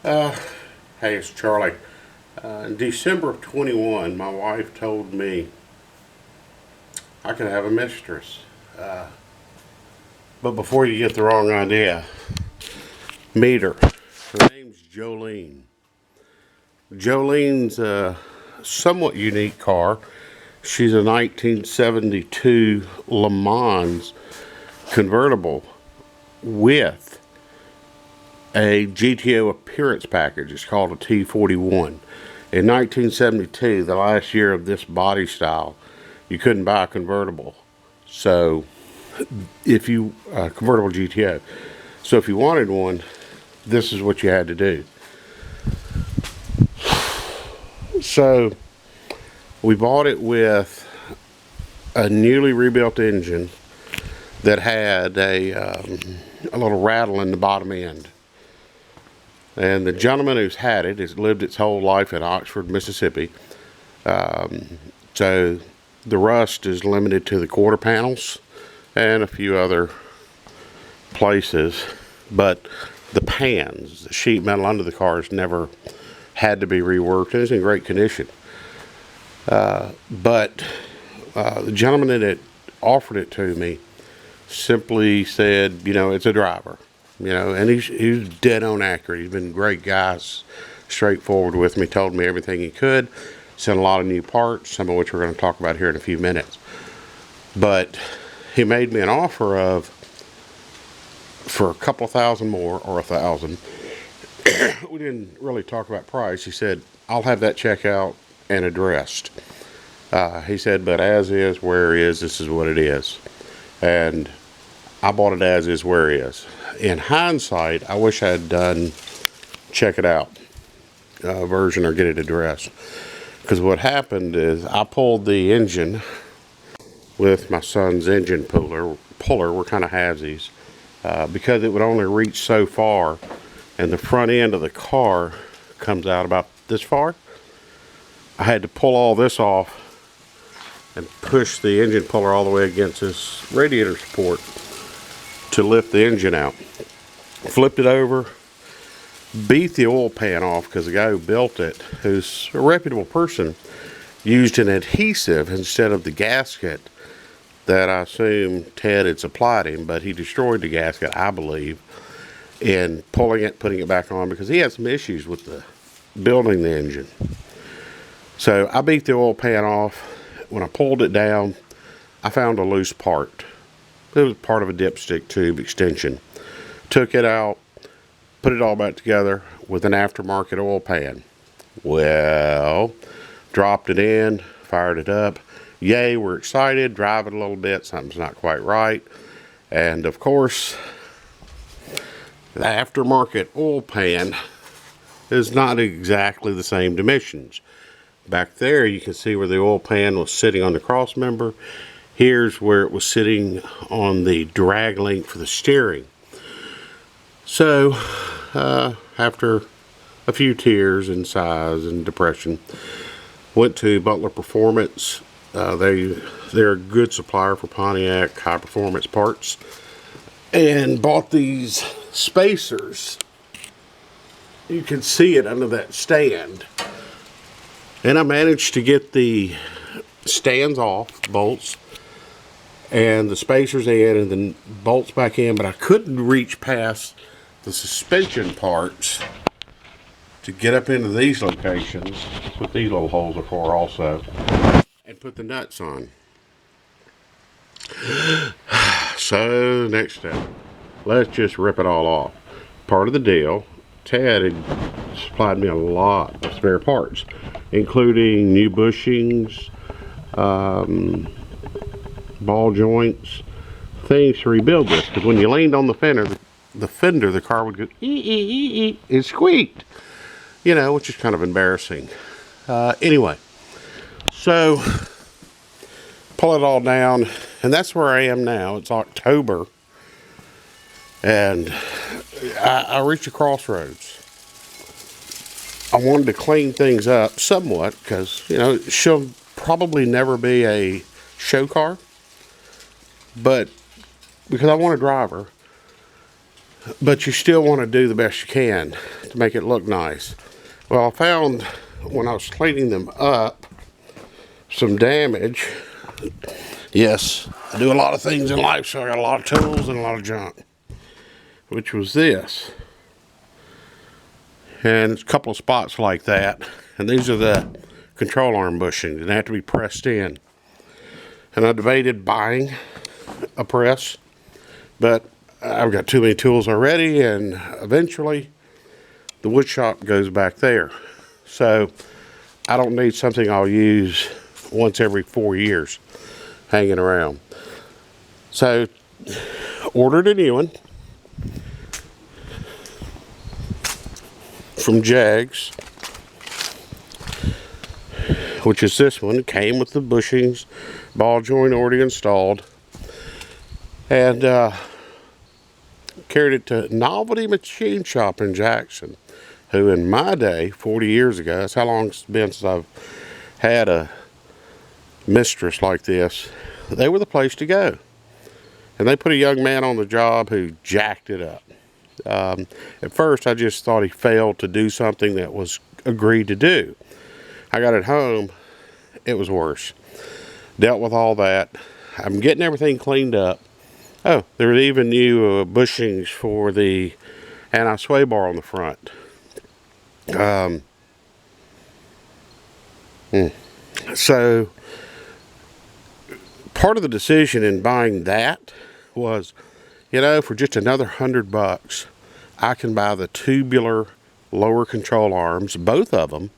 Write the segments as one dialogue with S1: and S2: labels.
S1: Uh, hey, it's Charlie. In December of 21, my wife told me I could have a mistress. Uh, but before you get the wrong idea, meet her. Her name's Jolene. Jolene's a somewhat unique car. She's a 1972 Le Mans convertible with a GTO appearance package. It's called a T41. In 1972, the last year of this body style, you couldn't buy a convertible. So, if you convertible GTO, so if you wanted one, this is what you had to do. So, we bought it with a newly rebuilt engine that had a little rattle in the bottom end. And the gentleman who's had it has lived its whole life in Oxford, Mississippi. So the rust is limited to the quarter panels and a few other places. But the pans, the sheet metal under the car, has never had to be reworked and is in great condition. But the gentleman that had offered it to me simply said, it's a driver. And he's dead on accurate. He's been a great guy, straightforward with me, told me everything he could, sent a lot of new parts, some of which we're going to talk about here in a few minutes. But he made me an offer of, for a couple of thousand more, or $1,000. We didn't really talk about price. He said, I'll have that check out and addressed. He said, but as is, where is, this is what it is. And I bought it as is, where is. In hindsight, I wish I had done check it out version or get it addressed. Because what happened is I pulled the engine with my son's engine puller. We're kind of halvesies. Because it would only reach so far, and the front end of the car comes out about this far. I had to pull all this off and push the engine puller all the way against this radiator support to lift the engine out. Flipped it over, beat the oil pan off because the guy who built it, who's a reputable person, used an adhesive instead of the gasket that I assume Ted had supplied him, but he destroyed the gasket, I believe, in pulling it, putting it back on because he had some issues with the building the engine. So I beat the oil pan off. When I pulled it down, I found a loose part. It was part of a dipstick tube extension. Took it out, put it all back together with an aftermarket oil pan. Well, dropped it in, fired it up. Yay, we're excited, drive it a little bit, something's not quite right. And of course, the aftermarket oil pan is not exactly the same dimensions. Back there, you can see where the oil pan was sitting on the cross member. Here's where it was sitting on the drag link for the steering. So, after a few tears and sighs and depression, went to Butler Performance. They're a good supplier for Pontiac high performance parts, and bought these spacers. You can see it under that stand. And I managed to get the stands off, bolts, and the spacers in and the bolts back in, but I couldn't reach past the suspension parts to get up into these locations. That's what these little holes are for also. And put the nuts on. So, next step. Let's just rip it all off. Part of the deal, Ted had supplied me a lot of spare parts, including new bushings, ball joints, things to rebuild this. Because when you leaned on the fender, the car would go ee. It squeaked, which is kind of embarrassing. Anyway, so pull it all down, and that's where I am now. It's October, and I reached a crossroads. I wanted to clean things up somewhat because, she'll probably never be a show car, but because I want to drive her, but you still want to do the best you can to make it look nice. Well, I found when I was cleaning them up some damage. Yes, I do a lot of things in life, so I got a lot of tools and a lot of junk, which was this. And it's a couple of spots like that, and these are the control arm bushings, and they have to be pressed in. And I debated buying a press, but I've got too many tools already, and eventually the wood shop goes back there. So I don't need something I'll use once every 4 years hanging around. So ordered a new one from Jags, which is this one. It came with the bushings, ball joint already installed, and carried it to Novelty Machine Shop in Jackson, who in my day, 40 years ago, that's how long it's been since I've had a mistress like this, they were the place to go. And they put a young man on the job who jacked it up. At first, I just thought he failed to do something that was agreed to do. I got it home, it was worse. Dealt with all that. I'm getting everything cleaned up. Oh, there were even new bushings for the anti-sway bar on the front. So part of the decision in buying that was, for just another $100, I can buy the tubular lower control arms, both of them,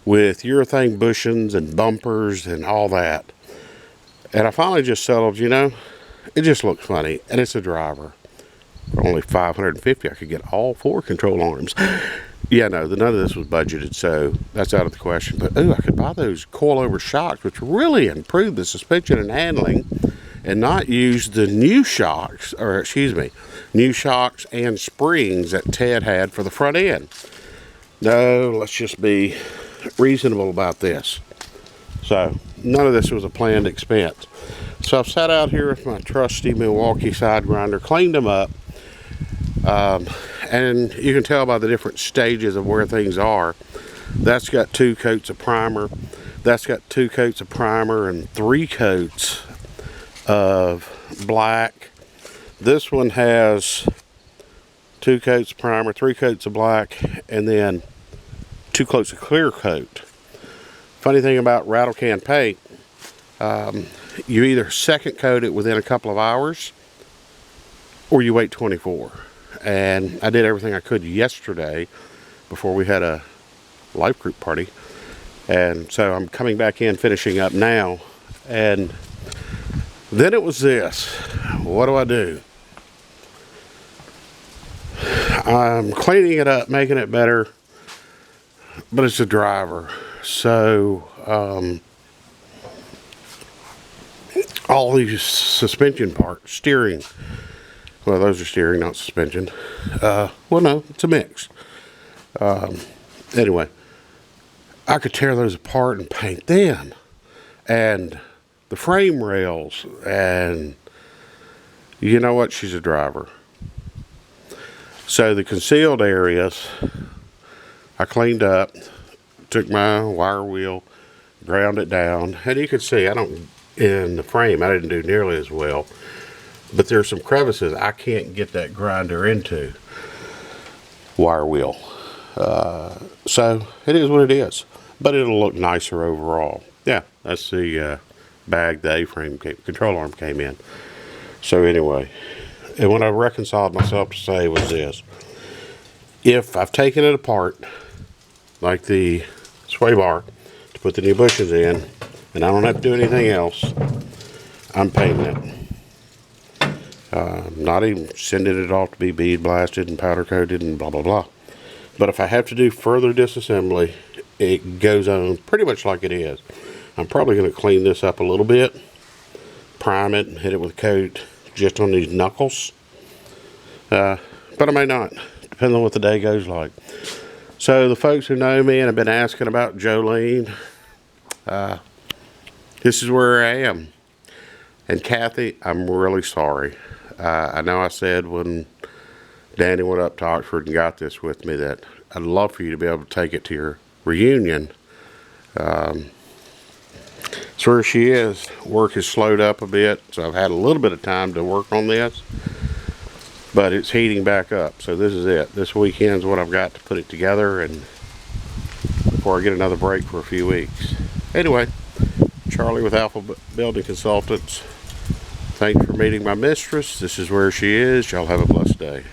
S1: with urethane bushings and bumpers and all that. And I finally just settled, it just looks funny, and it's a driver. For only $550, I could get all 4 control arms. Yeah, no, none of this was budgeted, so that's out of the question. But, I could buy those coil-over shocks, which really improve the suspension and handling, and not use the new shocks, new shocks and springs that Ted had for the front end. No, let's just be reasonable about this. So, none of this was a planned expense. So I've sat out here with my trusty Milwaukee side grinder, cleaned them up, and you can tell by the different stages of where things are. That's got 2 coats of primer. That's got 2 coats of primer and 3 coats of black. This one has 2 coats of primer, 3 coats of black, and then 2 coats of clear coat. Funny thing about rattle can paint, you either second coat it within a couple of hours or you wait 24. And I did everything I could yesterday before we had a life group party. And so I'm coming back in, finishing up now. And then it was this. What do? I'm cleaning it up, making it better, but it's a driver. So, all these suspension parts, steering, well, those are steering, not suspension. Well, no, it's a mix. Anyway, I could tear those apart and paint them, and the frame rails, and you know what? She's a driver. So the concealed areas, I cleaned up, took my wire wheel, ground it down, and you can see in the frame, I didn't do nearly as well, but there's some crevices I can't get that grinder into wire wheel. So it is what it is, but it'll look nicer overall. Yeah, that's the bag the A-frame control arm came in. So anyway, and what I reconciled myself to say was this: if I've taken it apart, like the sway bar, to put the new bushings in, and I don't have to do anything else, I'm painting it. Not even sending it off to be bead blasted and powder coated and blah blah blah. But if I have to do further disassembly, it goes on pretty much like it is. I'm probably going to clean this up a little bit, prime it, and hit it with a coat just on these knuckles. But I may not, depending on what the day goes like. So the folks who know me and have been asking about Jolene, this is where I am. And Kathy, I'm really sorry. I know I said when Danny went up to Oxford and got this with me, that I'd love for you to be able to take it to your reunion. So where she is, work has slowed up a bit, so I've had a little bit of time to work on this, but it's heating back up. So this is it. This weekend's what I've got to put it together, and before I get another break for a few weeks. Anyway, Charlie with Alpha Building Consultants. Thanks for meeting my mistress. This is where she is. Y'all have a blessed day.